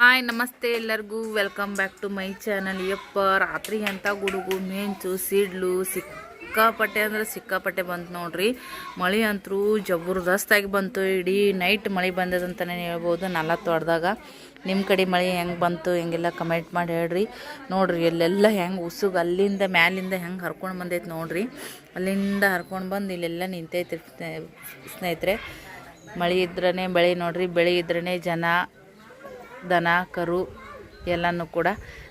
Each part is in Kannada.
ಹಾಯ್ ನಮಸ್ತೆ ಎಲ್ಲರಿಗೂ welcome back to my channel. ಯಪ್ಪ ರಾತ್ರಿ ಅಂತ ಗುಡುಗು ಮೆಂಚು ಸಿಡ್ಲು ಸಿಕ್ಕಾಪಟ್ಟೆ ಅಂದ್ರೆ ಸಿಕ್ಕಾಪಟ್ಟೆ ಬಂತು ನೋಡ್ರಿ. ಮಳೆ ಅಂತೂ ಜಬರ್ದಸ್ತಾಗಿ ಬಂತು. ಇಡೀ ನೈಟ್ ಮಳೆ ಬಂದದಂತಲೇ ಹೇಳ್ಬೋದು 40 ಹೊಡೆದಾಗ. ನಿಮ್ಮ ಕಡೆ ಮಳೆ ಹೆಂಗೆ ಬಂತು ಹೆಂಗೆಲ್ಲ ಕಮೆಂಟ್ ಮಾಡಿ ಹೇಳ್ರಿ. ನೋಡ್ರಿ ಇಲ್ಲೆಲ್ಲ ಹೆಂಗೆ ಉಸುಗು ಅಲ್ಲಿಂದ ಮ್ಯಾಲಿಂದ ಹೆಂಗೆ ಹರ್ಕೊಂಡು ಬಂದೈತೆ ನೋಡ್ರಿ. ಅಲ್ಲಿಂದ ಹರ್ಕೊಂಡು ಬಂದು ಇಲ್ಲೆಲ್ಲ ನಿಂತೈತೆ ಸ್ನೇಹಿತರೆ. ಮಳೆ ಇದ್ರೇ ಬೆಳೆ ನೋಡ್ರಿ, ಬೆಳೆ ಇದ್ರೇ ಜನ ದನ ಕರು ಎಲ್ಲನೂ ಕೂಡ.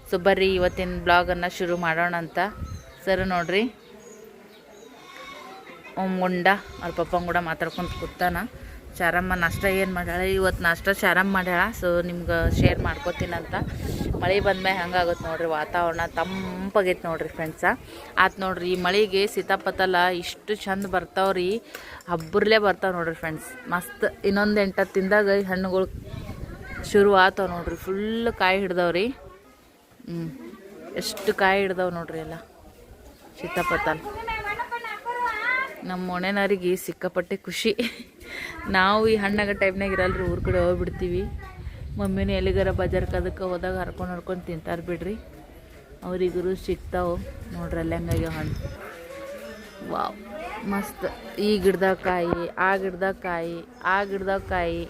ಸೊ ಬರ್ರಿ ಇವತ್ತಿನ ಬ್ಲಾಗನ್ನು ಶುರು ಮಾಡೋಣ ಅಂತ. ಸರ್ ನೋಡ್ರಿ ಗುಂಡ ಅವ್ರ ಪಪ್ಪನ ಕೂಡ ಮಾತಾಡ್ಕೊಂಡು ಕೂತಾನ. ಚಾರಮ್ಮ ನಾಷ್ಟ ಏನು ಮಾಡ್ಯಾಳ ಇವತ್ತು, ನಾಷ್ಟ ಚಾರಮ್ಮ ಮಾಡ್ಯಾಳ. ಸೊ ನಿಮ್ಗೆ ಶೇರ್ ಮಾಡ್ಕೋತೀನಂತ. ಮಳೆ ಬಂದ್ಮೇಲೆ ಹಂಗಾಗುತ್ತೆ ನೋಡ್ರಿ, ವಾತಾವರಣ ತಂಪಾಗೈತೆ ನೋಡ್ರಿ ಫ್ರೆಂಡ್ಸ. ಆತು ನೋಡ್ರಿ, ಈ ಮಳೆಗೆ ಸೀತಾಫಲ ಇಷ್ಟು ಚಂದ ಬರ್ತಾವ್ರಿ, ಹಬ್ಬರ್ಲೇ ಬರ್ತಾವೆ ನೋಡ್ರಿ ಫ್ರೆಂಡ್ಸ್. ಮಸ್ತ್ ಇನ್ನೊಂದು 8 ದಿನದಾಗ ಹಣ್ಣುಗಳು ಶುರು ಆತವ ನೋಡ್ರಿ. ಫುಲ್ ಕಾಯಿ ಹಿಡ್ದವ್ರಿ. ಎಷ್ಟು ಕಾಯಿ ಹಿಡ್ದವ್ ನೋಡ್ರಿ ಎಲ್ಲ ಸೀತಾಫಲ. ನಮ್ಮ ಮೊಣೆನವ್ರಿಗೆ ಸಿಕ್ಕಾಪಟ್ಟೆ ಖುಷಿ. ನಾವು ಈ ಹಣ್ಣಾಗ ಟೈಮ್ನಾಗ ಇರಲ್ರಿ, ಊರ ಕಡೆ ಹೋಗ್ಬಿಡ್ತೀವಿ. ಮಮ್ಮಿನೂ ಎಲ್ಲಿಗಾರ ಬಜಾರ್ಗೆ ಅದಕ್ಕೆ ಹೋದಾಗ ಹರ್ಕೊಂಡು ತಿಂತಾರೆ ಬಿಡ್ರಿ. ಅವ್ರಿಗೂ ಸಿಗ್ತಾವೆ ನೋಡ್ರಿ. ಅಲ್ಲಿ ಹಂಗಾಗಿ ಹಣ್ಣು ವಾವ್ ಮಸ್ತ್. ಈ ಗಿಡ್ದಾಗ ಕಾಯಿ, ಆ ಗಿಡ್ದಾಗ ಕಾಯಿ, ಆ ಗಿಡ್ದಾಗ ಕಾಯಿ,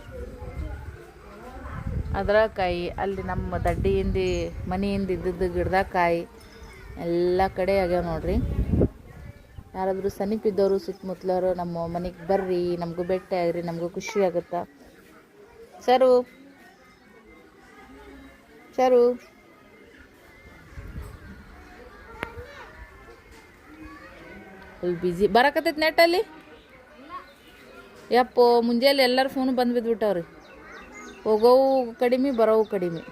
ಅದರ ಕಾಯಿ, ಅಲ್ಲಿ ನಮ್ಮ ದಡ್ಡಿಯಿಂದ ಮನೆಯಿಂದ ಇದ್ದದ್ದು ಗಿಡದಾಗ ಕಾಯಿ, ಎಲ್ಲ ಕಡೆ ಆಗ್ಯಾವ ನೋಡ್ರಿ. ಯಾರಾದರೂ ಸಮೀಪಿದ್ದವರು ಸುತ್ತಮುತ್ತಲವರು ನಮ್ಮ ಮನೆಗೆ ಬರ್ರಿ, ನಮಗೂ ಭೇಟಿ ಆಗ್ರಿ, ನಮಗೂ ಖುಷಿ ಆಗುತ್ತಾ. ಸರು ಸರು ಫುಲ್ ಬಿಸಿ ಬರಕತ್ತೈತಿ ನೆಟ್ಟಲ್ಲಿ. ಯಪ್ಪೋ ಮುಂಜಾನೆ ಎಲ್ಲರೂ ಫೋನು ಬಂದು ಬಿದ್ದುಬಿಟ್ಟವ್ರಿ. ಹೋಗೋವು ಕಡಿಮೆ, ಬರೋವು ಕಡಿಮೆ.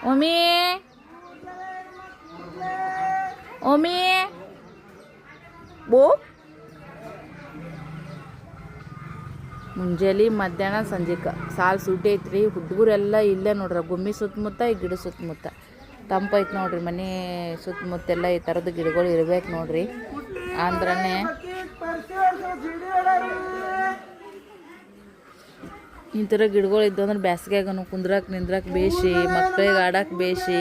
ಒಮ್ಮೆ ಒಮ್ಮೆ ಬೋ ಮುಂಜಾನೆ ಮಧ್ಯಾಹ್ನ ಸಂಜೆಗೆ ಸಾಲು ಸೂಟಿ ಐತ್ರಿ. ಹುಡುಗರೆಲ್ಲ ಇಲ್ಲೇ ನೋಡ್ರಿ, ಗುಮ್ಮಿ ಸುತ್ತಮುತ್ತ ಈ ಗಿಡ ಸುತ್ತಮುತ್ತ ತಂಪೈತೆ ನೋಡ್ರಿ. ಮನೆ ಸುತ್ತಮುತ್ತೆಲ್ಲ ಈ ಥರದ್ದು ಗಿಡಗಳು ಇರ್ಬೇಕು ನೋಡ್ರಿ. ಅಂದ್ರೇ ಈ ಥರ ಗಿಡಗಳು ಇದ್ದು ಅಂದ್ರೆ ಬ್ಯಾಸ್ಗ್ಯಾಗನು ಕುಂದ್ರಕ್ಕೆ ನಿಂದ್ರಕ್ಕೆ ಬೇಸಿ, ಮಕ್ಕಳಿಗೆ ಆಡಕ್ಕೆ ಬೇಸಿ.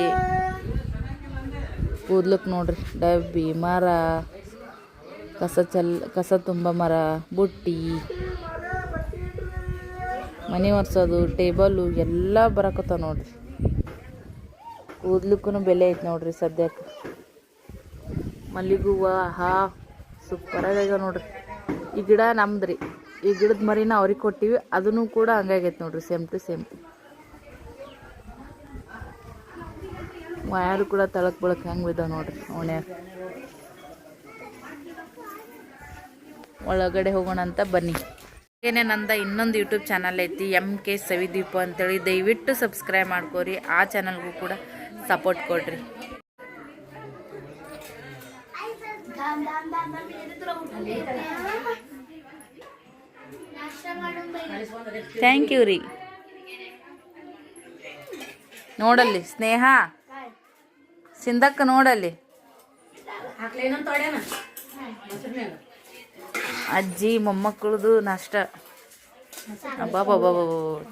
ಕೂದ್ಲಕ್ಕೆ ನೋಡ್ರಿ ಡಬ್ಬಿ, ಮರ, ಕಸ ತುಂಬ ಮರ, ಬುಟ್ಟಿ, ಮನೆ ಒರೆಸೋದು, ಟೇಬಲು ಎಲ್ಲ ಬರಕತ್ತಾವ ನೋಡ್ರಿ. ಕೂದ್ಲಕ್ಕೂ ಬೆಲೆ ಐತೆ ನೋಡ್ರಿ ಸದ್ಯಕ್ಕೆ. ಮಲ್ಲಿಗೆ ಹೂವು ಸೂಪರಾಗ ನೋಡ್ರಿ. ಈ ಗಿಡ ನಮ್ದ್ರಿ, ಈ ಗಿಡದ ಮರಿನ ಅವ್ರಿಗೆ ಕೊಟ್ಟಿವಿ, ಅದನ್ನು ಕೂಡ ಹಂಗಾಗೈತೆ ನೋಡ್ರಿ, ಸೇಮ್ ಟು ಸೇಮ್. ವಯರು ಕೂಡ ತಳಕ್ ಬಳಕ್ ಹೆಂಗೆ ಬಿದ್ದಾವ ನೋಡ್ರಿ ಓಣ್ಯಾಗ. ಒಳಗಡೆ ಹೋಗೋಣ ಅಂತ ಬನ್ನಿ. ಏನೇ ನಂದ ಇನ್ನೊಂದು ಯೂಟ್ಯೂಬ್ ಚಾನಲ್ ಐತಿ, MK ಸವಿದೀಪ ಅಂತೇಳಿ. ದಯವಿಟ್ಟು ಸಬ್ಸ್ಕ್ರೈಬ್ ಮಾಡ್ಕೋರಿ, ಆ ಚಾನಲ್ಗೂ ಕೂಡ ಸಪೋರ್ಟ್ ಕೊಡ್ರಿ. ಥ್ಯಾಂಕ್ ಯು ರೀ. ನೋಡಲ್ಲಿ ಸ್ನೇಹ ಸಿಂಧಕ್ಕ, ನೋಡಲ್ಲಿ ಅಜ್ಜಿ ಮೊಮ್ಮಕ್ಕಳದು ನಾಷ್ಟ. ಅಬ್ಬಾಬಾಬಾ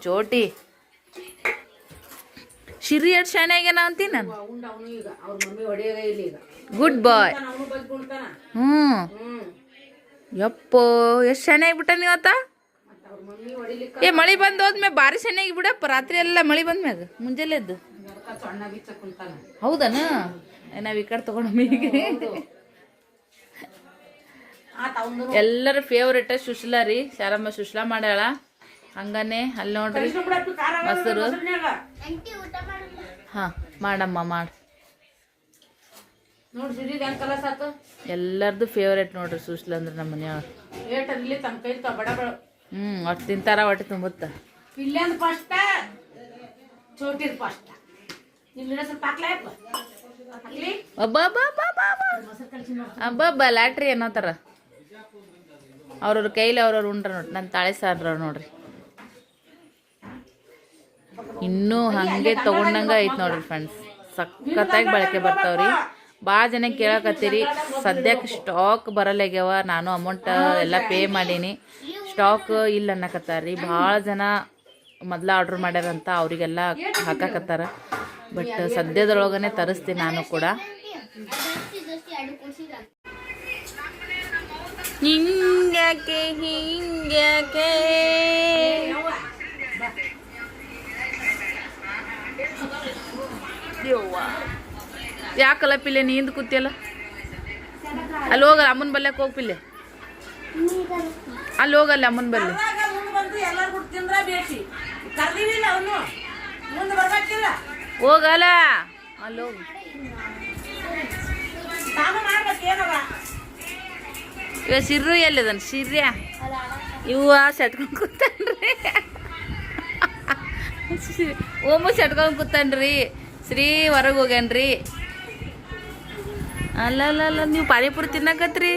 ಚೋಟಿ ಶಿರಿ ಎಷ್ಟು ಶಾನ್ಯಾಗೇನ ಅಂತೀನಿ ನಾನು. ಗುಡ್ ಬಾಯ್. ಯಪ್ಪೋ ಎಷ್ಟು ಶಾನ್ಯಾಗಿಬಿಟ್ಟ ನೀವತ್ತ. ಮಳೆ ಬಂದು ಹೋದ್ಮ್ಯಾಗ ಭಾರಿ ಶಾನ್ಯಾಗಿ ಬಿಡಪ್ಪ. ರಾತ್ರಿ ಎಲ್ಲ ಮಳೆ ಬಂದ್ಮ್ಯಾಗ ಮುಂಜಾನೆ ಎದ್ದು. ಹೌದನ, ನಾವು ಈ ಕಡೆ ತಗೊಂಡು ಈಗ ಎಲ್ಲರ ಫೇವ್ರೇಟ್ ಸುಶ್ಲಾ ರೀ. ಶಾರಮ್ಮ ಸುಶ್ಲಾ ಮಾಡ್ಯಾಳ. ಹಂಗಾನೆ ಅಲ್ಲಿ ನೋಡ್ರಿ ಮೊಸರು. ಹಾಂ ಮಾಡಮ್ಮ ಮಾಡು. ಎಲ್ಲರದು ಫೇವ್ರೇಟ್ ನೋಡ್ರಿ ಸುಶ್ಲಾ ಅಂದ್ರೆ ನಮ್ಮ ಮನೆಯವ್ರು. ಒಟ್ಟು ತಿಂತಾರ, ಒಟ್ಟು ತುಂಬುತ್ತ. ಅಬ್ಬಬ್ಬ ಲ್ಯಾಟ್ರಿ ಅನ್ನೋತಾರ. ಅವ್ರವ್ರ ಕೈಲಿ ಅವ್ರವ್ರು ಉಂಡ್ರ ನೋಡಿ. ನನ್ನ ತಾಳೆ ಸಾರ್ರ ನೋಡ್ರಿ. ಇನ್ನೂ ಹಾಗೆ ತೊಗೊಂಡಂಗೆ ಐತೆ ನೋಡ್ರಿ ಫ್ರೆಂಡ್ಸ್. ಸಖತ್ತಾಗಿ ಬಳಕೆ ಬರ್ತಾವ್ರಿ. ಭಾಳ ಜನ ಕೇಳಕತ್ತೀರಿ. ಸದ್ಯಕ್ಕೆ ಸ್ಟಾಕ್ ಬರಲ್ಲಾಗ್ಯಾವ. ನಾನು ಅಮೌಂಟ್ ಎಲ್ಲ ಪೇ ಮಾಡೀನಿ. ಸ್ಟಾಕ್ ಇಲ್ಲ ಅನ್ನಕತ್ತಾರ ಭಾಳ ಜನ. ಮೊದಲ ಆರ್ಡ್ರ್ ಮಾಡ್ಯಾರಂತ ಅವರಿಗೆಲ್ಲ ಹಾಕಕತ್ತಾರ. ಬಟ್ ಸದ್ಯದೊಳಗನೆ ತರಿಸ್ತೀನಿ ನಾನು ಕೂಡ. ಹಿಂಗ್ಯಾಕೆ ಯಾಕಲ್ಲ ಪಿಲ್ಲೆ ನೀಂದು ಕೂತಿಯಲ್ಲ? ಅಲ್ಲಿ ಹೋಗಲ್ಲ ಅಮ್ಮನ ಬಲ್ಯಕ್ಕೆ ಹೋಗಿ ಪಿಲ್ಲೆ. ಅಲ್ಲಿ ಹೋಗಲ್ಲ ಅಮ್ಮನ ಬಲ್ಲಿ. ಹೋಗಲ್ಲ ಅಲ್ಲಿ ಹೋಗಿ. ಇವ ಸಿರ್ರು ಎಲ್ಲಿದನ್ ಸಿರ್ಯ? ಇವ ಸೆಟ್ಕೊಂಡು ಕೂತಾನ್ರಿ. ಓಮು ಸೆಟ್ಕೊಂಡು ಕೂತಾನ್ರಿ. ಶ್ರೀ ಹೊರಗೆ ಹೋಗ್ಯಾನ್ರಿ. ಅಲ್ಲ ನೀವು ಪಾನಿಪುರಿ ತಿನ್ನಕತ್ರಿ.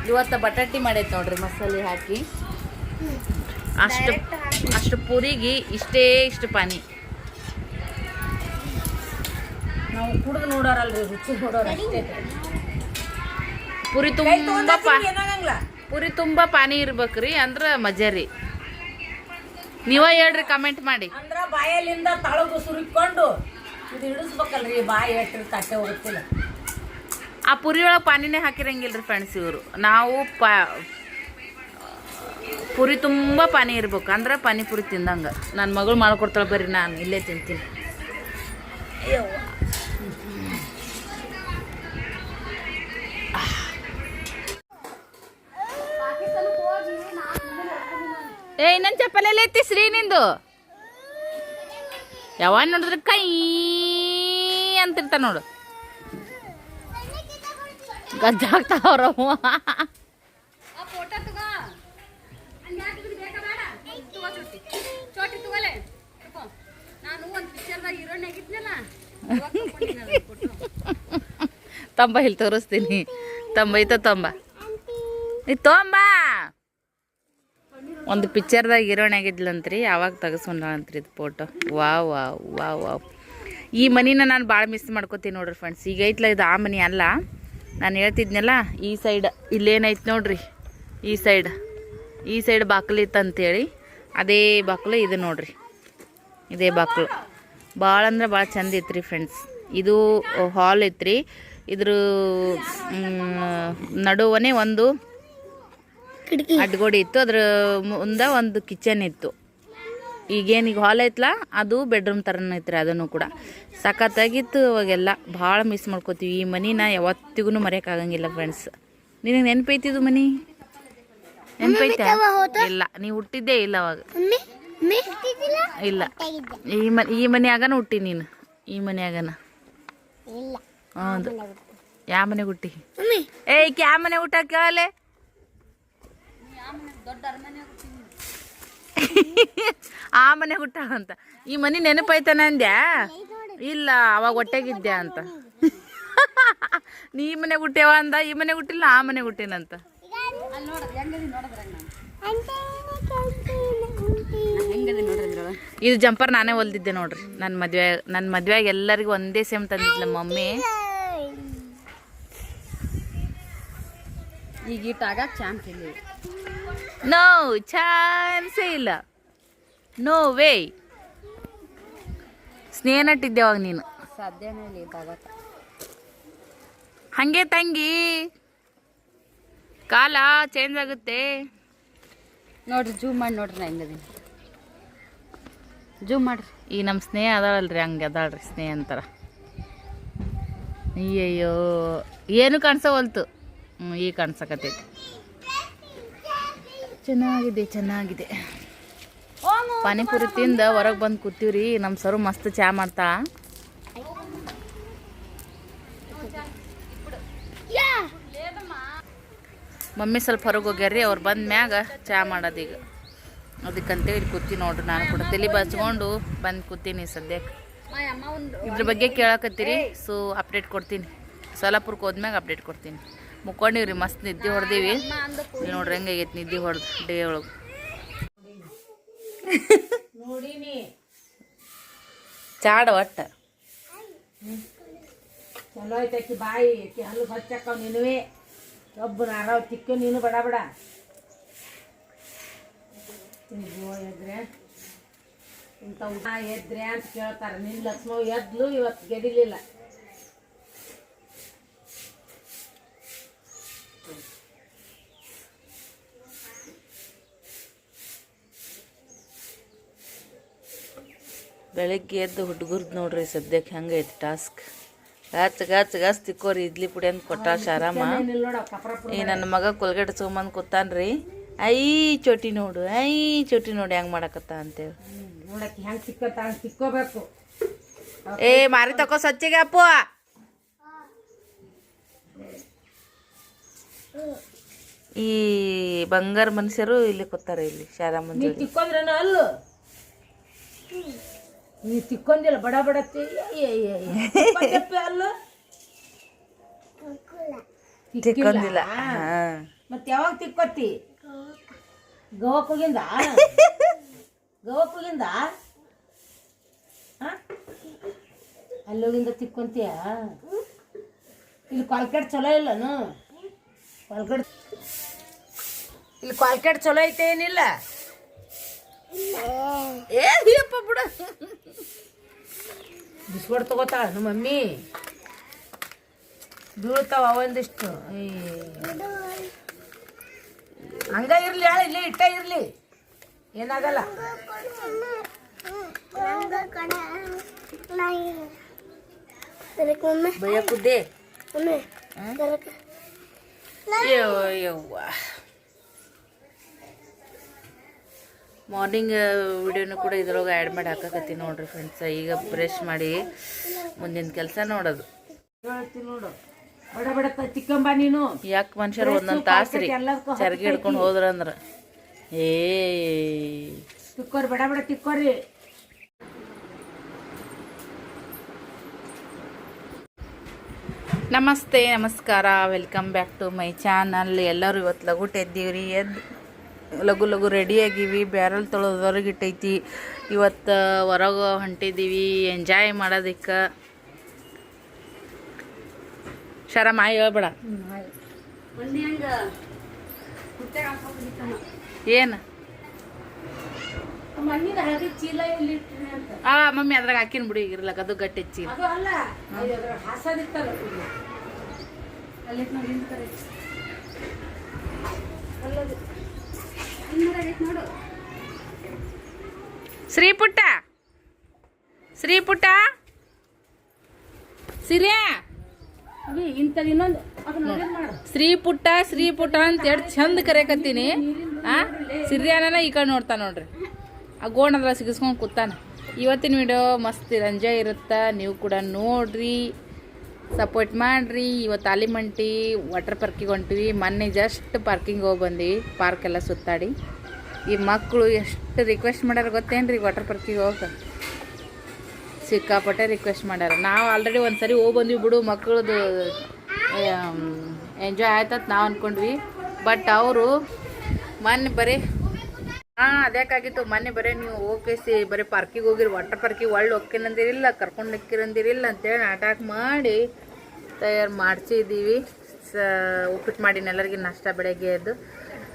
ಇವತ್ತು ಬಟಾಟಿ ಮಾಡೈತೆ ನೋಡ್ರಿ ಮಸಾಲೆ ಹಾಕಿ. ಅಷ್ಟು ಪುರಿಗೆ ಇಷ್ಟು ಪಾನಿ. ನಾವು ಕುಡಿದು ನೋಡೋರಲ್ರಿ, ರುಚಿ ನೋಡೋರು ಅಷ್ಟೇ. ಪುರಿ ತುಂಬ ಪಾನಿ ಇರ್ಬೇಕ್ರಿ, ಅಂದ್ರೆ ಮಜಾ ರೀ. ನೀವ ಹೇಳ್ರಿ ಕಮೆಂಟ್ ಮಾಡಿ. ಅಂದ್ರ ಬಾಯಲ್ಲಿಂದ ತಳಗು ಸುರಿಕೊಂಡು ಇದು ಇಡಿಸ್ಬೇಕಲ್ರಿ, ಬಾಯಿ ಎಟ್ರಿ ತಟ್ಟೆ ಹೋಗುತ್ತಿಲ್ಲ. ಆ ಪುರಿ ಒಳಗೆ ಪಾನಿನೇ ಹಾಕಿರಂಗಿಲ್ರಿ ಫ್ರೆಂಡ್ಸ್ ಇವರು. ನಾವು ಪುರಿ ತುಂಬ ಪಾನಿ ಇರ್ಬೇಕು, ಅಂದ್ರೆ ಪಾನಿಪುರಿ ತಿಂದಂಗೆ. ನನ್ನ ಮಗಳು ಮಾಡ್ಕೊಡ್ತಾಳೆ, ಬರ್ರಿ ನಾನು ಇಲ್ಲೇ ತಿಂತೀನಿ. ಏ ಇನ್ನೊಂದು ಚಪ್ಪಲೆಲ್ಲ ಐತಿ ಶ್ರೀ ನಿಂದು. ಯಾವಾಗ ನೋಡಿದ್ರೆ ಕೈ ಅಂತಿರ್ತ ನೋಡು. ಗಜ್ಜಾಗ್ತಾವ್ರವ. ತಂಬ ಇಲ್ಲಿ ತೋರಿಸ್ತೀನಿ. ತಂಬ ತೊಂಬ. ಒಂದು ಪಿಕ್ಚರ್ದಾಗ ಹೀರೋಣಿ ಆಗಿದ್ಲಂತ್ರಿ, ಯಾವಾಗ ತೆಗೆಸ್ಕೊಂಡಂತ್ರಿ ಇದು ಫೋಟೋ. ವಾವ್. ಈ ಮನಿನ ನಾನು ಭಾಳ ಮಿಸ್ ಮಾಡ್ಕೋತೀನಿ ನೋಡ್ರಿ ಫ್ರೆಂಡ್ಸ್. ಈಗ ಐತ್ಲ ಇದು ಆ ಮನಿ ಅಲ್ಲ, ನಾನು ಹೇಳ್ತಿದ್ನಲ್ಲ. ಈ ಸೈಡ್ ಇಲ್ಲೇನೈತೆ ನೋಡ್ರಿ, ಈ ಸೈಡ್ ಬಾಕ್ಲು ಇತ್ತಂತೇಳಿ ಅದೇ ಬಾಕ್ಲು ಇದು ನೋಡ್ರಿ. ಇದೇ ಬಾಕ್ಲು ಭಾಳ ಅಂದ್ರೆ ಭಾಳ ಚಂದ ಇತ್ತು ರೀ ಫ್ರೆಂಡ್ಸ್. ಇದು ಹಾಲ್ ಐತ್ರಿ. ಇದ್ರ ನಡುವನೇ ಒಂದು ಅಡ್ಗೋಡಿ ಇತ್ತು, ಅದ್ರ ಮುಂದೆ ಒಂದು ಕಿಚನ್ ಇತ್ತು. ಈಗೇನೀಗ ಹಾಲ್ ಐತ್ಲ ಅದು ಬೆಡ್ರೂಮ್ ಥರನೇ ಐತ್ರಿ. ಅದನ್ನು ಕೂಡ ಸಖತ್ತಾಗಿತ್ತು. ಅವಾಗೆಲ್ಲ ಭಾಳ ಮಿಸ್ ಮಾಡ್ಕೋತೀವಿ. ಈ ಮನಿನ ಯಾವತ್ತಿಗೂ ಮರೆಯೋಕ್ಕಾಗಂಗಿಲ್ಲ ಫ್ರೆಂಡ್ಸ್. ನಿನಗೆ ನೆನಪೈತಿದು ಮನಿ? ನೆನಪೈತೆ? ಇಲ್ಲ, ನೀವು ಹುಟ್ಟಿದ್ದೇ ಇಲ್ಲ ಅವಾಗ. ಇಲ್ಲ, ಈ ಮನೆಯಾಗನ ಹುಟ್ಟಿ ನೀನು. ಈ ಮನೆಯಾಗನ. ಹೌದು. ಯಾವ ಮನೆಗೆ ಹುಟ್ಟಿ? ಏಕೆ ಯಾವ ಮನೆ ಊಟ ಕೇಳಲೆ? ಆ ಮನೆ ಹುಟ್ಟಾಳಂತ. ಈ ಮನೆ ನೆನಪೈತಾನ ಅಂದ್ಯಾ? ಇಲ್ಲ, ಅವಾಗ ಹೊಟ್ಟೆಗಿದ್ದೆ ಅಂತ. ನೀ ಈ ಮನೆ ಹುಟ್ಟ್ಯಾವ ಅಂದ. ಈ ಮನೆ ಹುಟ್ಟಿಲ್ಲ, ಆ ಮನೆ ಹುಟ್ಟಿನಂತ. ಇದು ಜಂಪರ್ ನಾನೇ ಹೊಲ್ದಿದ್ದೆ ನೋಡ್ರಿ. ನನ್ನ ಮದ್ವೆಯಾಗ ಎಲ್ಲರಿಗೂ ಒಂದೇ ಸೇಮ್ ತಂದಿದ್ಲ ಮಮ್ಮಿ. ಈಗ ಇಟ್ಟಾಗ ಚಾನ್ಸ್ ಇಲ್ಲ. ನೋ ಚಾನ್ಸೇ ಇಲ್ಲ. No way. ಸ್ನೇಹ ನಟ್ಟಿದ್ದೆ ಅವಾಗ ನೀನು. ಸಾಧ್ಯನೇ ಇಲ್ಲ ಇಟ್ಟಾಗತ್ತ. ಹಂಗೆ ತಂಗಿ, ಕಾಲ ಚೇಂಜ್ ಆಗುತ್ತೆ ನೋಡ್ರಿ. ಜೂಮ್ ಮಾಡಿ ನೋಡ್ರಿ, ನಾ ಹೆಂಗದೀನಿ. ಜೂಮ್ ಮಾಡ್ರಿ. ಈ ನಮ್ಮ ಸ್ನೇಹ ಅದಾಳಲ್ರಿ, ಹಂಗೆ ಅದಾಳ್ರಿ ಸ್ನೇಹ ಅಂತಾರ. ಅಯ್ಯಯ್ಯೋ, ಏನು ಕಾಣಿಸವಲ್ತು. ಈಗ ಕಾಣಿಸಕತ್ತೈತಿ. ಚೆನ್ನಾಗಿದೆ. ಪಾನಿಪುರಿ ತಿಂದ ಹೊರಗೆ ಬಂದು ಕೂತೀವ್ರಿ. ನಮ್ಮ ಸರು ಮಸ್ತ್ ಚಾ ಮಾಡ್ತಾ. ಮಮ್ಮಿ ಸ್ವಲ್ಪ ಹೊರಗೆ ಹೋಗ್ಯಾರ್ರಿ. ಅವ್ರು ಬಂದ ಮ್ಯಾಗ ಚಾ ಮಾಡೋದೀಗ. ಅದಕ್ಕಂತೇಳಿ ಕೂತಿ ನೋಡ್ರಿ. ನಾನು ಕೂಡ ತಲೆ ಬಚ್ಕೊಂಡು ಬಂದು ಕೂತೀನಿ ಸದ್ಯಕ್ಕೆ. ಇದ್ರ ಬಗ್ಗೆ ಕೇಳಕತ್ತೀರಿ, ಸೊ ಅಪ್ಡೇಟ್ ಕೊಡ್ತೀನಿ. ಸೋಲಾಪುರಕ್ಕೆ ಹೋದ್ಮ್ಯಾಗ ಅಪ್ಡೇಟ್ ಕೊಡ್ತೀನಿ. ಮುಕ್ಕೊಂಡಿವ್ರಿ, ಮಸ್ತ್ ನಿದ್ದೆ ಹೊಡೆದೀವಿ. ನೋಡ್ರಿ ಹೆಂಗಾಗೈತಿ ನಿದ್ದೆ ಹೊಡೆದು ಡೇ ಒಳಗೆ. ನೋಡಿನಿ ಚಾಡ ಒಟ್ಟ ಚಲೋ ಐತೆ ಆಕಿ ಬಾಯಿ ಆಕಿ ಹಲ್ಲು ಹಚ್ಚಕ್ಕವ್ ನೀನುವೆ ಒಬ್ಬ ನಾರಾವ್ ತಿಕ್ಕ ನೀನು ಬಡ ಬಡ ಎದ್ರೆ ಇಂಥ ಊಟ ಎದ್ರೆ ಅಂತ ಕೇಳ್ತಾರೆ ನಿನ್ನ ಲಕ್ಷ್ಮವ್ ಎದ್ಲು ಇವತ್ತು ಗೆದಿಲಿಲ್ಲ ಬೆಳಗ್ಗೆ ಎದ್ದು ಹುಡುಗರ್ದು ನೋಡ್ರಿ ಸದ್ಯಕ್ಕೆ ಹೆಂಗೈತಿ ಟಾಸ್ಕ್ ಗಾಚ್ ತಿಕ್ಕೋರಿ ಇಡ್ಲಿ ಪುಡಿ ಅಂತ ಕೊಟ್ಟಾಳ ಶಾರಮ್ಮ. ಈ ನನ್ನ ಮಗ ಕೊಲ್ಗೇಟ್ ತೊಗೊಂಬಂದು ಕೂತಾನ್ರಿ. ಐ ಚೋಟಿ ನೋಡು ಹೆಂಗೆ ಮಾಡಕತ್ತ ಅಂತೇಳಿ ನೋಡಕ್ಕೆ ಹೆಂಗೆ ಸಿಕ್ಕತ್ತ ಹಂಗೆ ಸಿಕ್ಕೋಬೇಕು. ಏ ಮಾರಿ ತಕೋ ಸಚ್ಚಿಗೆ ಅಪ್ಪು. ಈ ಬಂಗಾರ ಮನುಷ್ಯರು ಇಲ್ಲಿ ಕೂತಾರ ಇಲ್ಲಿ ಶಾರಮ್ಮನ ನೀ ತಿಕ್ಕೊಂದ್ರನ ಅಲ್ಲು ನೀ ತಿಕ್ಕೊಂದಿಲ್ಲ ಬಡ ಬಡತ್ತಿ ಅಲ್ಲು ತಿಕ್ಕೊಂದಿಲ್ಲ. ಮತ್ತೆ ಯಾವಾಗ ತಿಕ್ಕೊತ್ತಿ? ಗೋವಾಕ್ ಹೋಗಿಂದ ಅಲ್ಲೋಗಿಂದ ತಿಕ್ಕೊಂತೀಯ? ಇಲ್ಲಿ ಕ್ವಾಲ್ಕೇಟ್ ಚಲೋ ಇಲ್ಲನು? ಇಲ್ಲಿ ಕ್ವಾಲ್ಕೇಟ್ ಚಲೋ ಐತೆ ಏನಿಲ್ಲ? ಏಪ್ಪ ಬಿಡ ಬಿಸ್ಕೊಟ್ ತಗೋತಾಳ ನಮ್ಮ ಮಮ್ಮಿ. ಬೀಳ್ತಾವ ಒಂದಿಷ್ಟು ಹಂಗ ಇರ್ಲಿ ಹೇಳ ಇಲ್ಲಿ ಇಟ್ಟ ಇರ್ಲಿ ಏನಾಗಲ್ಲ. ಭಯ ಕುದ್ದೆ ಯವ್ವ. ಮಾರ್ನಿಂಗ್ ವಿಡಿಯೋನು ಕೂಡ ಇದ್ರೊಳಗೆ ಆ್ಯಡ್ ಮಾಡಿ ಹಾಕಕತ್ತೀನಿ ನೋಡ್ರಿ ಫ್ರೆಂಡ್ಸ್. ಈಗ ಬ್ರಷ್ ಮಾಡಿ ಮುಂದಿನ ಕೆಲಸ ನೋಡೋದು. ನೋಡು ಬಡ ಬಡ ತಿಕ್ಕಂಬ ನೀನು. ಯಾಕೆ ಮನುಷ್ಯರು ಒಂದೊಂದು ತಾಸು ರೀ ಚರ್ಗಿ ಹಿಡ್ಕೊಂಡು ಹೋದ್ರಂದ್ರೆ ತಿಕ್ಕೋರಿ ಬಡ ಬಡ ತಿಕ್ಕೋರಿ. ನಮಸ್ತೆ ನಮಸ್ಕಾರ, welcome back to my channel. ಎಲ್ಲರೂ ಇವತ್ತು ಲಘು ಎದ್ದೀವ್ರಿ. ಲಘು ರೆಡಿಯಾಗಿವಿ. ಬ್ಯಾರಲ್ ತೊಳೆದವ್ರಿಗೆ ಇಟ್ಟೈತಿ. ಇವತ್ತು ಹೊರಗೆ ಹೊಂಟಿದ್ದೀವಿ ಎಂಜಾಯ್ ಮಾಡೋದಕ್ಕೆ. ಶರಮ ಹೇಳ್ಬೇಡ ಏನು ಮಮ್ಮಿ ಅದ್ರಾಗ ಹಾಕಿನ ಬಿಡಿ ಇರ್ಲಕ್ಕ ಅದು ಗಟ್ಟಿ ಚೀಲ. ಶ್ರೀಪುಟ್ಟ ಸಿರಿಯಾ ಇಂಥದ್ದು ಇನ್ನೊಂದು ಶ್ರೀಪುಟ್ಟ ಅಂತ ಎರಡು ಚಂದ ಕರೆಯಕತ್ತೀನಿ. ಸಿರಿಯಾನ ಈ ಕಡೆ ನೋಡ್ತಾ ನೋಡ್ರಿ. ಆ ಗೋಣದ್ರ ಸಿಗಿಸ್ಕೊಂಡು ಕೂತಾನ. ಇವತ್ತಿನ ವಿಡಿಯೋ ಮಸ್ತ್ ಎಂಜಾಯ್ ಇರುತ್ತೆ. ನೀವು ಕೂಡ ನೋಡ್ರಿ, ಸಪೋರ್ಟ್ ಮಾಡಿರಿ. ಇವತ್ತು ಆಲಿಮಂಟಿ ವಾಟರ್ ಪಾರ್ಕಿಗೆ ಹೊಂಟಿವಿ. ಮೊನ್ನೆ ಜಸ್ಟ್ ಪಾರ್ಕಿಂಗ್ ಹೋಗಿ ಬಂದ್ವಿ. ಪಾರ್ಕೆಲ್ಲ ಸುತ್ತಾಡಿ. ಈ ಮಕ್ಕಳು ಎಷ್ಟು ರಿಕ್ವೆಸ್ಟ್ ಮಾಡ್ಯಾರ ಗೊತ್ತೇನ್ರಿ ವಾಟರ್ ಪಾರ್ಕಿಗೆ ಹೋಗಕ್ಕೆ. ಸಿಕ್ಕಾಪಟ್ಟೆ ರಿಕ್ವೆಸ್ಟ್ ಮಾಡ್ಯಾರ. ನಾವು ಆಲ್ರೆಡಿ ಒಂದು ಸರಿ ಹೋಗಿ ಬಂದ್ವಿ ಬಿಡು, ಮಕ್ಕಳದು ಎಂಜಾಯ್ ಆಯ್ತತ್ ನಾವು ಅಂದ್ಕೊಂಡ್ವಿ. ಬಟ್ ಅವರು ಮೊನ್ನೆ ಬರೀ ಅದ್ಯಾಕಾಗಿತ್ತು ಮೊನ್ನೆ ಬರೀ ನೀವು ಹೋಗಿಸಿ ಬರೀ ಪಾರ್ಕಿಗೆ ಹೋಗಿರಿ, ವಾಟರ್ ಪಾರ್ಕಿಗೆ ಒಳ್ಳೆ ಹೋಗ್ಕೇನಂದಿರಿಲ್ಲ, ಕರ್ಕೊಂಡು ನಿಕ್ಕಿರಂದಿರಿಲ್ಲ ಅಂತೇಳಿ ನಾಟಕ ಮಾಡಿ ತಯಾರು ಮಾಡಿಸಿದ್ದೀವಿ. ಉಪ್ಪಿಟ್ಟು ಮಾಡೀನಿ ಎಲ್ಲರಿಗೆ ನಾಷ್ಟ ಬೆಳಗ್ಗೆ ಎದ್ದು.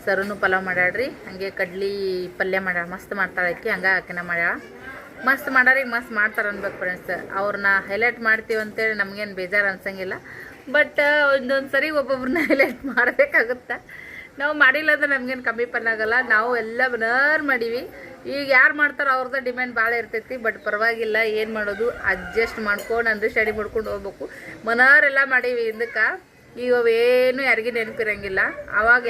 ಸರುನು ಪಲಾವ್ ಮಾಡ್ಯಾಡ್ರಿ. ಹಂಗೆ ಕಡ್ಲಿ ಪಲ್ಯ ಮಾಡ್ಯಾಳ. ಮಸ್ತ್ ಮಾಡ್ತಾಳೆ ಆಕಿ. ಹಂಗೆ ಆಕಿನ ಮಾಡ್ಯಾಳ. ಮಸ್ತ್ ಮಾಡಾರಿಗೆ ಮಸ್ತ್ ಮಾಡ್ತಾರೆ ಅನ್ಬೇಕು ಫ್ರೆಂಡ್ಸ್. ಅವ್ರನ್ನ ಹೈಲೈಟ್ ಮಾಡ್ತೀವಿ ಅಂತೇಳಿ ನಮಗೇನು ಬೇಜಾರು ಅನ್ಸಂಗಿಲ್ಲ. ಬಟ್ ಒಂದೊಂದು ಸರಿ ಒಬ್ಬೊಬ್ರನ್ನ ಹೈಲೈಟ್ ಮಾಡಬೇಕಾಗುತ್ತೆ. ನಾವು ಮಾಡಿಲ್ಲ ಅಂದ್ರೆ ನಮಗೇನು ಕಮ್ಮಿ ಪನ್ನಾಗಲ್ಲ. ನಾವು ಎಲ್ಲ ಮನರ್ ಮಾಡೀವಿ. ಈಗ ಯಾರು ಮಾಡ್ತಾರೋ ಅವ್ರದ್ದು ಡಿಮ್ಯಾಂಡ್ ಭಾಳ ಇರ್ತೈತಿ. ಬಟ್ ಪರವಾಗಿಲ್ಲ, ಏನು ಮಾಡೋದು, ಅಡ್ಜಸ್ಟ್ ಮಾಡ್ಕೊಂಡು ಅಂಡರ್ಸ್ಟ್ಯಾಂಡಿಂಗ್ ಮಾಡ್ಕೊಂಡು ಹೋಗ್ಬೇಕು. ಮನರೆಲ್ಲ ಮಾಡೀವಿ ಇದಕ್ಕೆ. ಈಗ ಏನು ಯಾರಿಗೂ ನೆನಪಿರಂಗಿಲ್ಲ. ಯಾವಾಗ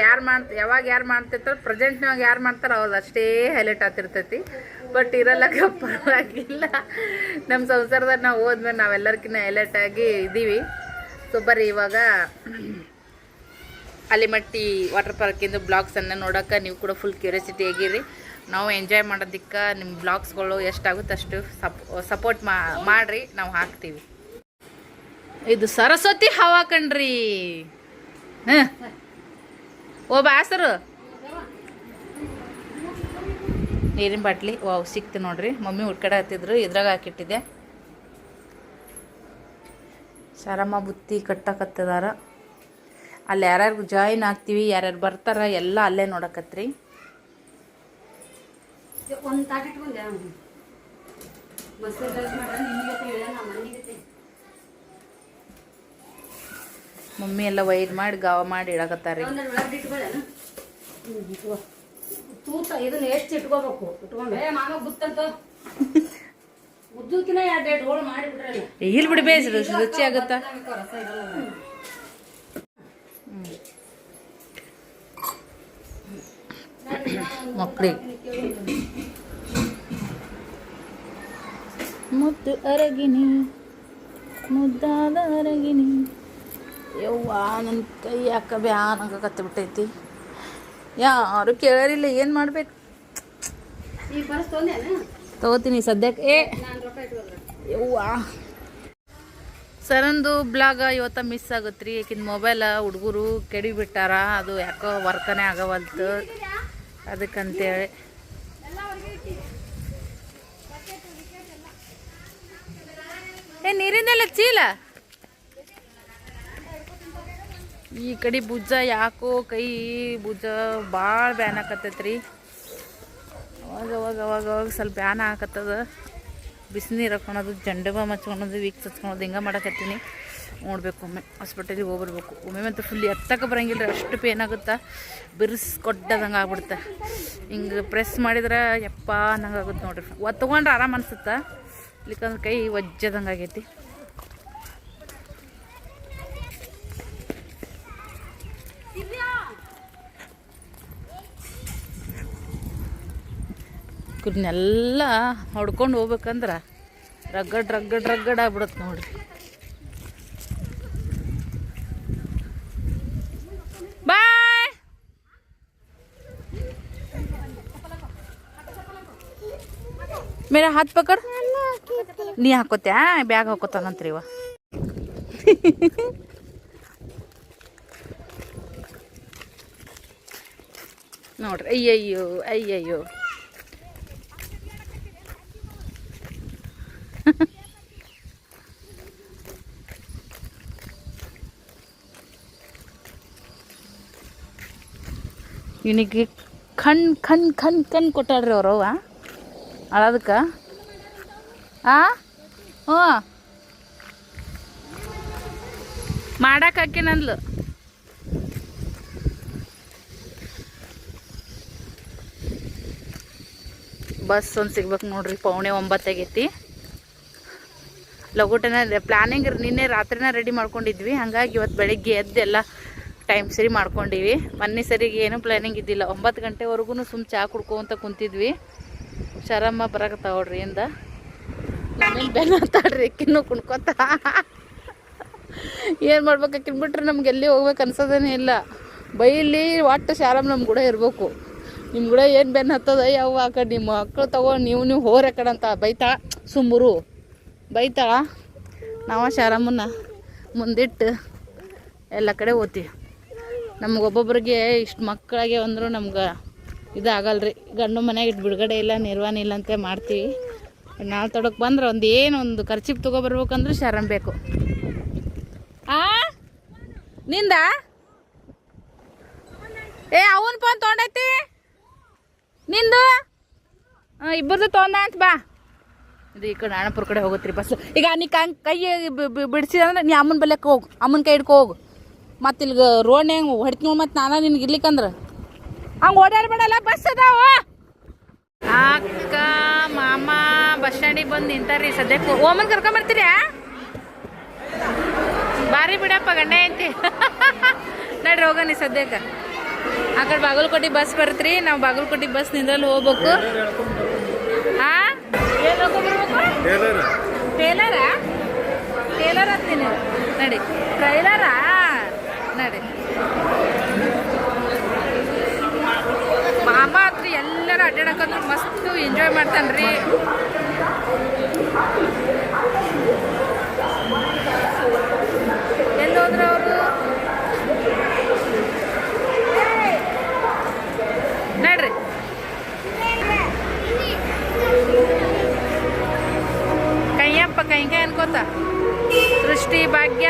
ಯಾರು ಮಾಡ್ತಿರ್ತಾರೋ ಪ್ರೆಸೆಂಟ್ನಾಗ ಯಾರು ಮಾಡ್ತಾರೋ ಅವ್ರದ್ದು ಅಷ್ಟೇ ಹೈಲೈಟ್ ಆಗ್ತಿರ್ತೈತಿ. ಬಟ್ ಇರಲ್ಲ, ಪರವಾಗಿಲ್ಲ. ನಮ್ಮ ಸಂಸಾರದಾಗ ನಾವು ಹೋದ್ಮೇಲೆ ನಾವೆಲ್ಲರಿಗಿನ್ನ ಹೈಲೈಟ್ ಆಗಿ ಇದ್ದೀವಿ. ಸೊ ಬರ್ರಿ ಇವಾಗ ಆಲಿಮಟ್ಟಿ ವಾಟರ್ ಪಾರ್ಕಿಂದು ಬ್ಲಾಗ್ಸನ್ನು ನೋಡೋಕೆ ನೀವು ಕೂಡ ಫುಲ್ ಕ್ಯೂರಿಯಾಸಿಟಿ ಆಗಿರಿ. ನಾವು ಎಂಜಾಯ್ ಮಾಡೋದಕ್ಕೆ ನಿಮ್ಮ ಬ್ಲಾಗ್ಸ್ಗಳು ಎಷ್ಟಾಗುತ್ತೆ ಅಷ್ಟು ಸಪೋರ್ಟ್ ಮಾಡಿರಿ, ನಾವು ಹಾಕ್ತೀವಿ. ಇದು ಸರಸ್ವತಿ ಹವಾ ಕಣ್ರಿ. ಓ ಬಾಸರು ನೀರಿನ ಬಾಟ್ಲಿ ವಾವ್ ಸಿಕ್ತು ನೋಡ್ರಿ. ಮಮ್ಮಿ ಹುಡ್ಕಡೆ ಹತ್ತಿದ್ರು, ಇದ್ರಾಗ ಹಾಕಿಟ್ಟಿದ್ದೆ. ಶಾರಮ್ಮ ಬುತ್ತಿ ಕಟ್ಟಕತ್ತದಾರ. ಅಲ್ಲಿ ಯಾರ್ಯಾರು ಜಾಯಿನ್ ಆಗ್ತೀವಿ, ಯಾರ್ಯಾರು ಬರ್ತಾರ ಎಲ್ಲ ಅಲ್ಲೇ ನೋಡಕತ್ರಿ. ಒಂದು ತಾಟ ಇಟ್ಕೊಂಡೆ ಮಮ್ಮಿ ಎಲ್ಲ ವೈರ್ ಮಾಡಿ ಗಾವ ಮಾಡಿ ಇಡಕತ್ತಾರಿ. ತೂತ ಇದನ್ನ ಎಷ್ಟು ಇಟ್ಕೋಬೇಕು, ಇಟ್ಕೊಂಡೆ ಮಾಮ ಗುತ್ತಂತ ಉದ್ದಕ್ಕಿನ 2 ಹೋಳು ಮಾಡಿಬಿಟ್ರಲ್ಲ. ಇಲ್ಲಿ ಬಿಡ್ಬೇ ರುಚಿ ಆಗುತ್ತಾ. ಮಕ್ಕಳಿಗೆ ಮುದ್ದು ಅರಗಿನಿ, ಮುದ್ದಾದ ಅರಗಿನಿ. ಯವ್ವ ನನ್ನ ಕೈ ಯಾಕ ಬ್ಯಾನಂಗ ಕತ್ತಿಬಿಟ್ಟೈತಿ. ಯಾರು ಕೇಳರಿಲ್ಲ, ಏನು ಮಾಡ್ಬೇಕು. ಈ ಪರ್ಸ್ ತೊಂದೇನ ತಗೋತೀನಿ ಸದ್ಯಕ್ಕೆ. ಯವ್ವ ಸರಂದು ಬ್ಲಾಗ ಇವತ್ತು ಮಿಸ್ ಆಗುತ್ತೆ ರೀ. ಯಾಕಿಂದ ಮೊಬೈಲ ಹುಡುಗರು ಕೆಡಿಬಿಟ್ಟಾರ, ಅದು ಯಾಕೋ ವರ್ಕನೇ ಆಗವಲ್ತು. ಅದಕ್ಕಂತೇಳಿ ನೀರಿಂದೆಲ್ಲ ಚೀಲ ಈ ಕಡೆ ಭುಜ ಯಾಕೋ ಕೈ ಭುಜ ಭಾಳ ಬ್ಯಾನ್ ಆಕತ್ತೈತ್ರಿ. ಅವಾಗ ಸ್ವಲ್ಪ ಬ್ಯಾನ್ ಆಕತ್ತದ. ಬಿಸಿನೀರು ಹಾಕೊಳೋದು, ಜಂಡೆ ಬಾಮ್ ಹಚ್ಕೊಳೋದು, ವೀಕ್ಸ್ ಹಚ್ಕೊಳೋದು ಹಿಂಗೆ ಮಾಡಕತ್ತೀನಿ. ನೋಡ್ಬೇಕು, ಒಮ್ಮೆ ಹಾಸ್ಪಿಟಲಿಗೆ ಹೋಗ್ಬರ್ಬೇಕು. ಒಮ್ಮೆ ಮತ್ತು ಫುಲ್ ಎತ್ತಕ್ಕೆ ಬರೋಂಗಿಲ್ಲ ರೀ, ಅಷ್ಟು ಪೇನ್ ಆಗುತ್ತಾ. ಬಿರ್ಸ್ ಕೊಟ್ಟದಂಗೆ ಆಗ್ಬಿಡುತ್ತೆ. ಹಿಂಗೆ ಪ್ರೆಸ್ ಮಾಡಿದ್ರೆ ಯಪ್ಪ ಅನ್ನಂಗೆ ಆಗುತ್ತೆ ನೋಡ್ರಿ. ತೊಗೊಂಡ್ರೆ ಆರಾಮ ಅನ್ಸುತ್ತೆ, ಇಲ್ಲಿಕಂದ್ರೆ ಕೈ ಒಜ್ಜದಂಗೆ ಆಗೈತಿ. ಇದನ್ನೆಲ್ಲ ಹೊಡ್ಕೊಂಡು ಹೋಗ್ಬೇಕಂದ್ರೆ ರಗ್ಗಡ್ ಆಗ್ಬಿಡುತ್ತೆ ನೋಡ್ರಿ. ಬಾಯ್ ಮೇರಾ ಹಾತ್ ಪಕಡ್. ನೀ ಹಾಕೋತ್ಯಾ, ಬ್ಯಾಗ್ ಹಾಕೋತಾನಂತ್ರಿ ಇವ. ನೋಡ್ರಿ, ಅಯ್ಯಯ್ಯೋ ಅಯ್ಯಯ್ಯೋ. ಇವನಿಗೆ ಕಣ್ ಕೊಟ್ಟಾಳ್ರಿ ಅವ್ರವ್ವ ಅಳದಕ್ಕೆ. ಹ್ಞೂ ಮಾಡಕ್ಕೆ ಹಾಕಿನಂದ್ಲು. ಬಸ್ ಒಂದು ಸಿಗ್ಬೇಕು ನೋಡ್ರಿ. 8:45 ಆಗೈತಿ. ಲಘುಟನ ಪ್ಲಾನಿಂಗ್ ನಿನ್ನೆ ರಾತ್ರಿನ ರೆಡಿ ಮಾಡ್ಕೊಂಡಿದ್ವಿ. ಹಾಗಾಗಿ ಇವತ್ತು ಬೆಳಿಗ್ಗೆ ಎದ್ದೆಲ್ಲ ಟೈಮ್ ಸರಿ ಮಾಡ್ಕೊಂಡಿವಿ. ಮೊನ್ನೆ ಸರಿಗೆ ಏನೂ ಪ್ಲ್ಯಾನಿಂಗ್ ಇದ್ದಿಲ್ಲ. 9 ಗಂಟೆವರೆಗೂ ಸುಮ್ಮ ಚಹಾ ಕುಡ್ಕೊಂತ ಕುಂತಿದ್ವಿ. ಶರಮ್ಮ ಬರಕತ್ತಾವ ನೋಡ್ರಿ ಇಂದ. ನಮ್ಮೇಲೆ ಬೆನ್ನ ಹತ್ತಾಡ್ರಿ, ಅಕ್ಕಿನ್ನೂ ಕುಣ್ಕೊತ. ಏನು ಮಾಡ್ಬೇಕು, ಅಕ್ಕಿನ ಬಿಟ್ರೆ ನಮ್ಗೆ ಎಲ್ಲಿ ಹೋಗ್ಬೇಕು ಅನ್ಸೋದೇನೇ ಇಲ್ಲ. ಬೈಲಿ ಒಟ್ಟು ಶಾರಮ್ಮ ನಮ್ಮ ಕೂಡ ಇರಬೇಕು. ನಿಮ್ಮ ಕೂಡ ಏನು ಬೆನ್ನ ಹತ್ತದ ಯಾವ ಆ ಕಡೆ ನಿಮ್ಮ ಮಕ್ಕಳು ತಗೊಂಡು ನೀವು ಹೋರ ಕಡೆ ಅಂತ ಬೈತಾಳ. ಸುಮ್ಮರು ಬೈತಾಳ. ನಾವು ಶಾರಮ್ಮನ ಮುಂದಿಟ್ಟು ಎಲ್ಲ ಕಡೆ ಓದ್ತೀವಿ. ನಮ್ಗೆ ಒಬ್ಬೊಬ್ರಿಗೆ ಇಷ್ಟು ಮಕ್ಕಳಾಗೆ ಅಂದರೂ ನಮ್ಗೆ ಇದಾಗಲ್ರಿ. ಗಂಡು ಮನೆಯಾಗ ಇಟ್ಟು ಬಿಡುಗಡೆ ಇಲ್ಲ, ನಿರ್ವಹಣೆ ಇಲ್ಲ ಅಂತ ಮಾಡ್ತೀವಿ. ನಾಳೆ ತೊಡಕ್ಕೆ ಬಂದ್ರೆ ಒಂದು ಖರ್ಚಿಪ್ ತೊಗೊಬರ್ಬೇಕಂದ್ರೆ ಶರಮ್ ಬೇಕು. ನಿಂದ ಅವನ್ ಫೋನ್ ತೊಗೊಂಡೈತಿ ನಿಂದು. ಇಬ್ಬರದು ತೊಗೊಂಡ ಅಂತ ಬಾ. ಇದು ಈ ಕಡೆ ನಾಣಪುರ ಕಡೆ ಹೋಗುತ್ತೆ ಬಸ್. ಈಗ ನೀ ಕೈ ಬಿಡಿಸಿದಂದ್ರೆ ನೀ ಅಮ್ಮನ ಬಲ್ಯಕ್ಕೆ ಹೋಗು, ಅಮ್ಮನ ಕೈ ಹಿಡ್ಕೊ ಹೋಗು. ಮತ್ತು ಇಲ್ಲಿಗೆ ರೋಡ್ನ್ಯಾಗ ಹೊಡಿತು ನೋಡಿ. ಮತ್ತು ನಾನು ನಿನ್ಗೆ ಇರ್ಲಿಕ್ಕಂದ್ರೆ ಹಂಗೆ ಓಡಾಡ್ಬೇಡಲ್ಲ, ಬಸ್ ಅದಾವ. ಅಕ್ಕ ಮಾಮ ಬಸ್ ಸ್ಟ್ಯಾಂಡಿಗೆ ಬಂದು ನಿಂತಾರ್ರಿ. ಸದ್ಯಕ್ಕೆ ಓಮನ್ ಕರ್ಕೊಂಬರ್ತೀರ್ಯಾ? ಬಾರಿ ಬಿಡಪ್ಪ ಗಂಡ ಐತಿ. ನಡ್ರಿ ಹೋಗನಿ ಸದ್ಯಕ್ಕೆ. ಆ ಕಡೆ ಬಾಗಲಕೋಟೆ ಬಸ್ ಬರುತ್ತ್ರಿ. ನಾವು ಬಾಗಲಕೋಟೆ ಬಸ್ ನಿಂದ್ರಲ್ಲಿ ಹೋಗ್ಬೇಕು. ಏನು ಹೋಗ್ಬರ್ಬೇಕು? ಟೇಲರಾ? ಟೇಲರ್ ಹತ್ತೀನಿ ನಡಿ. ಟ್ರೈಲರಾ ನಡಿ. ಮಾಮ ಹತ್ರ ಎಲ್ಲರೂ ಅಡ್ಡಾಡಕಂದ್ರೆ ಮಸ್ತ್ ಎಂಜಾಯ್ ಮಾಡ್ತಾನ್ರಿ. ಎಲ್ಲಿ ಹೋದ್ರು ಅವರು? ನಡ್ರಿ ಕೈ ಅನ್ಕೋತ ಸೃಷ್ಟಿ ಭಾಗ್ಯ